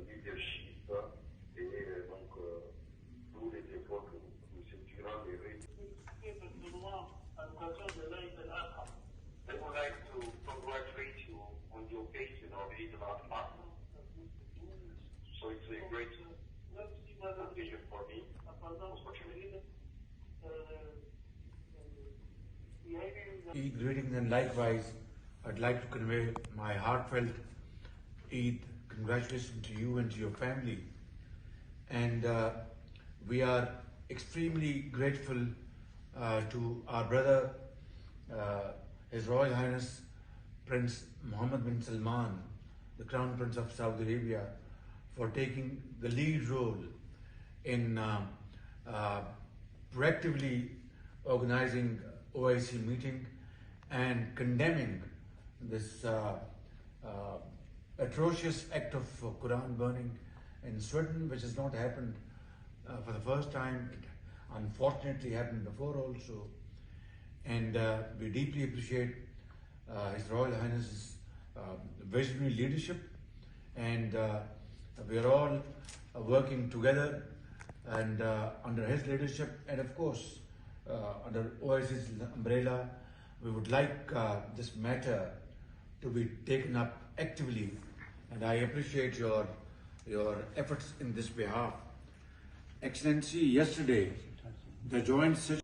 leadership et donc tous les efforts que nous effectuerons les I would like to congratulate you on the occasion of Eid al-Adha. So it's a great occasion for me, unfortunately. Eid greetings, and likewise I'd like to convey my heartfelt Eid congratulations to you and to your family. And we are extremely grateful to our brother, His Royal Highness Prince Mohammed bin Salman, the Crown Prince of Saudi Arabia, for taking the lead role in proactively organizing OIC meeting and condemning this atrocious act of Quran burning in Sweden, which has not happened for the first time. It unfortunately happened before also. And we deeply appreciate His Royal Highness's visionary leadership, and we are all working together and under his leadership, and of course under OIC's umbrella. We would like this matter to be taken up actively, and I appreciate your efforts in this behalf. Excellency, yesterday the joint session